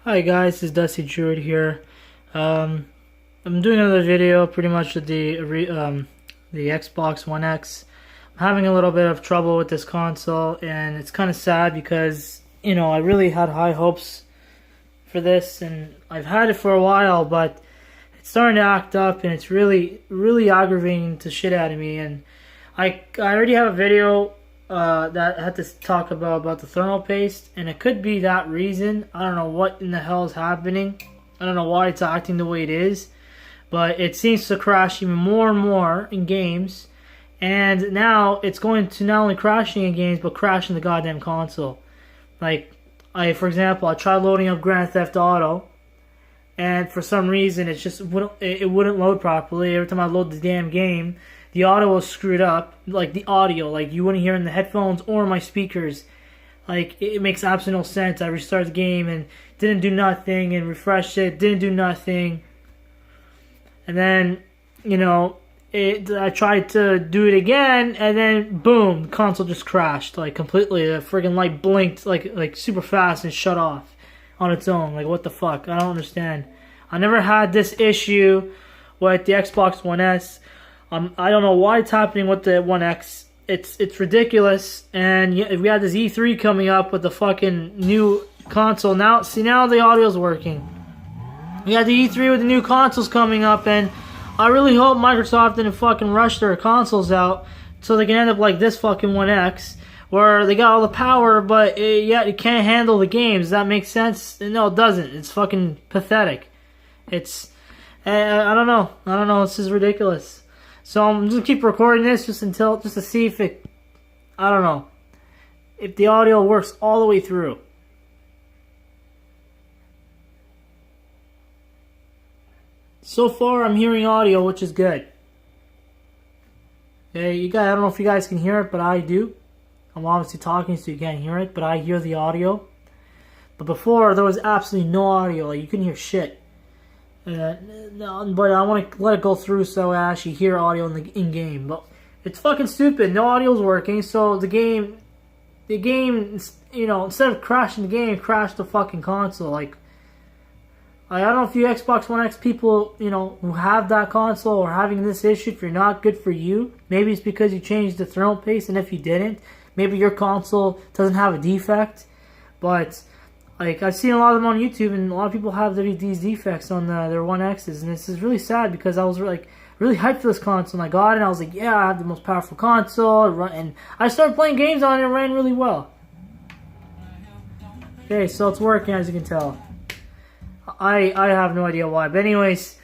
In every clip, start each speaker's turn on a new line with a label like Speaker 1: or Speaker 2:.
Speaker 1: Hi guys, this is Dusty Druid here. I'm doing another video pretty much with the Xbox One X. I'm having a little bit of trouble with this console, and it's kind of sad because, I really had high hopes for this, and I've had it for a while, but it's starting to act up, and it's really, really aggravating the shit out of me. And I already have a video that I had to talk about the thermal paste, and it could be that reason. I don't know what in the hell is happening. I don't know why it's acting the way it is, but it seems to crash even more and more in games, and now it's going to not only crashing in games, but crashing the goddamn console. Like, for example, I tried loading up Grand Theft Auto, and for some reason it wouldn't load properly. Every time I load the damn game, the audio was screwed up. Like the audio, like you wouldn't hear in the headphones or my speakers. Like it makes absolutely no sense. I restarted the game and didn't do nothing, and refreshed it, didn't do nothing. And then, I tried to do it again, and then boom, the console just crashed like completely. The friggin' light blinked like super fast and shut off on its own. Like, what the fuck? I don't understand. I never had this issue with the Xbox One S. I don't know why it's happening with the One X. It's ridiculous. And we had this E3 coming up with the fucking new console. Now the audio's working. We had the E3 with the new consoles coming up, and I really hope Microsoft didn't fucking rush their consoles out so they can end up like this fucking One X, where they got all the power, but it can't handle the games. Does that make sense? No, it doesn't. It's fucking pathetic. It's I don't know. This is ridiculous. So I'm just gonna keep recording this just to see if if the audio works all the way through. So far, I'm hearing audio, which is good. Okay, I don't know if you guys can hear it, but I do. I'm obviously talking, so you can't hear it, but I hear the audio. But before, there was absolutely no audio. Like, you couldn't hear shit. No, but I want to let it go through so I actually hear audio in game. But it's fucking stupid. No audio's working, so the game, instead of crashing the game, crashed the fucking console. Like, I don't know if you Xbox One X people, who have that console are having this issue. If you're not, good for you. Maybe it's because you changed the thermal paste, and if you didn't, maybe your console doesn't have a defect. But like, I've seen a lot of them on YouTube, and a lot of people have these defects on their One X's, and this is really sad because I was really hyped for this console, and I got it, and I was like, yeah, I have the most powerful console, and I started playing games on it, and it ran really well. Okay, so it's working, as you can tell. I have no idea why, but anyways,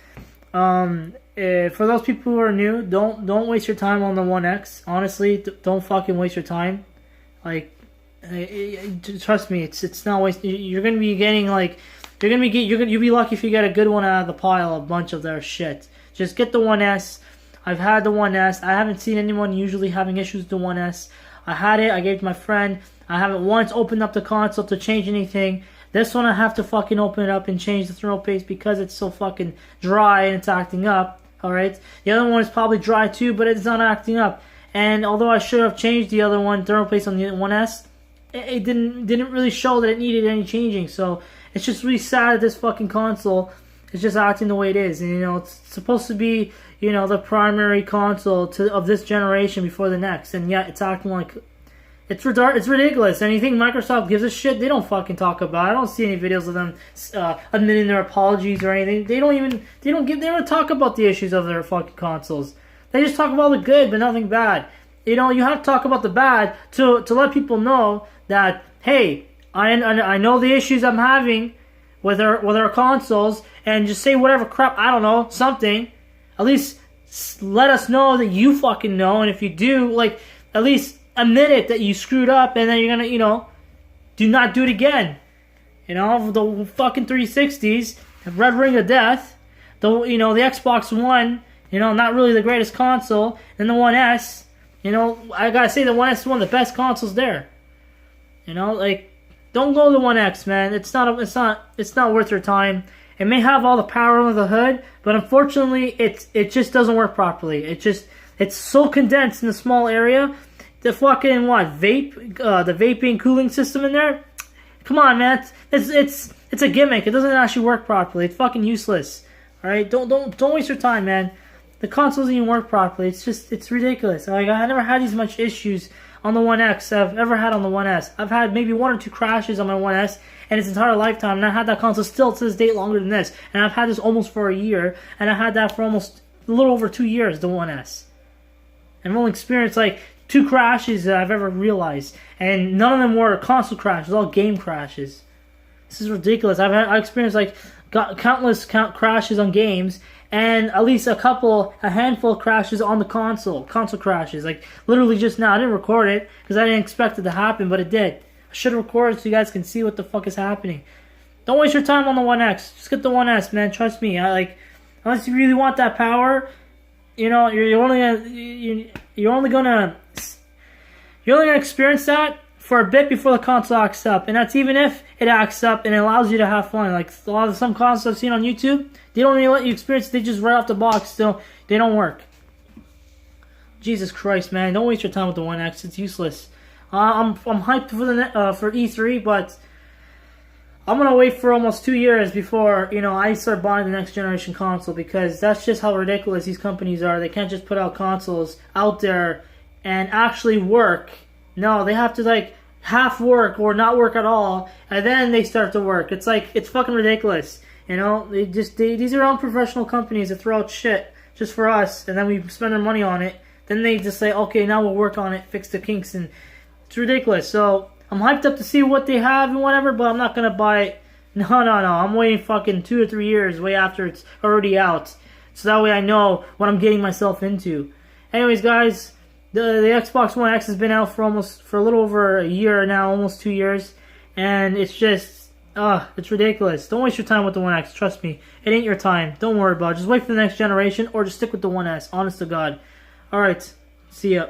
Speaker 1: for those people who are new, don't waste your time on the One X. Honestly, don't fucking waste your time. Like, trust me, it's not waste. You're gonna be getting you'll be lucky if you get a good one out of the pile, a bunch of their shit. Just get the One S. I've had the One S. I haven't seen anyone usually having issues with the One S. I had it. I gave it to my friend. I haven't once opened up the console to change anything. This one I have to fucking open it up and change the thermal paste because it's so fucking dry and it's acting up. Alright? The other one is probably dry too, but it's not acting up. And although I should have changed the other one, thermal paste on the One S, it didn't really show that it needed any changing. So it's just really sad that this fucking console is just acting the way it is. And it's supposed to be, the primary console of this generation before the next, and yet it's acting like it's ridiculous. And you think Microsoft gives a shit? They don't fucking talk about it. I don't see any videos of them admitting their apologies or anything. They don't talk about the issues of their fucking consoles. They just talk about the good, but nothing bad. You have to talk about the bad to let people know that, hey, I know the issues I'm having with our consoles, and just say whatever crap, I don't know, something. At least let us know that you fucking know, and if you do, at least admit it that you screwed up, and then you're gonna, do not do it again. The fucking 360s, Red Ring of Death, the Xbox One, not really the greatest console, and the One S, I gotta say the One S is one of the best consoles there. Don't go to the One X, man. It's not worth your time. It may have all the power under the hood, but unfortunately, it just doesn't work properly. It's so condensed in a small area. The fucking the vaping cooling system in there, Come on, man. It's a gimmick. It doesn't actually work properly. It's fucking useless. All right, don't waste your time, man. The console doesn't even work properly. It's ridiculous. Like, I never had these much issues on the One X I've ever had on the One S. I've had maybe 1 or 2 crashes on my One S in its entire lifetime, and I had that console still to this date longer than this. And I've had this almost for a year, and I had that for almost a little over 2 years, the One S. And I've only experienced like 2 crashes that I've ever realized, and none of them were console crashes, all game crashes. This is ridiculous. I experienced like countless crashes on games, and at least a handful of crashes on the console crashes. Like literally just now, I didn't record it because I didn't expect it to happen, but it did. I should have recorded so you guys can see what the fuck is happening. Don't waste your time on the One X. Just get the One S, man. Trust me. Unless you really want that power, you know, you're only gonna experience that for a bit before the console acts up, and that's even if it acts up and it allows you to have fun. Like some consoles I've seen on YouTube, they don't even let you experience it. They just right off the box. Still, they don't work. Jesus Christ, man! Don't waste your time with the One X. It's useless. I'm hyped for E3, but I'm gonna wait for almost 2 years before I start buying the next generation console, because that's just how ridiculous these companies are. They can't just put out consoles out there and actually work. No, they have to like half work or not work at all, and then they start to work. It's fucking ridiculous. These are unprofessional companies that throw out shit just for us, and then we spend our money on it. Then they just say, okay, now we'll work on it, fix the kinks, and it's ridiculous. So I'm hyped up to see what they have and whatever, but I'm not gonna buy it. No. I'm waiting fucking 2 or 3 years, way after it's already out, so that way I know what I'm getting myself into. Anyways, guys. The Xbox One X has been out for a little over a year now, almost 2 years, and it's just, it's ridiculous. Don't waste your time with the One X, trust me. It ain't your time. Don't worry about it. Just wait for the next generation, or just stick with the One S, honest to God. Alright, see ya.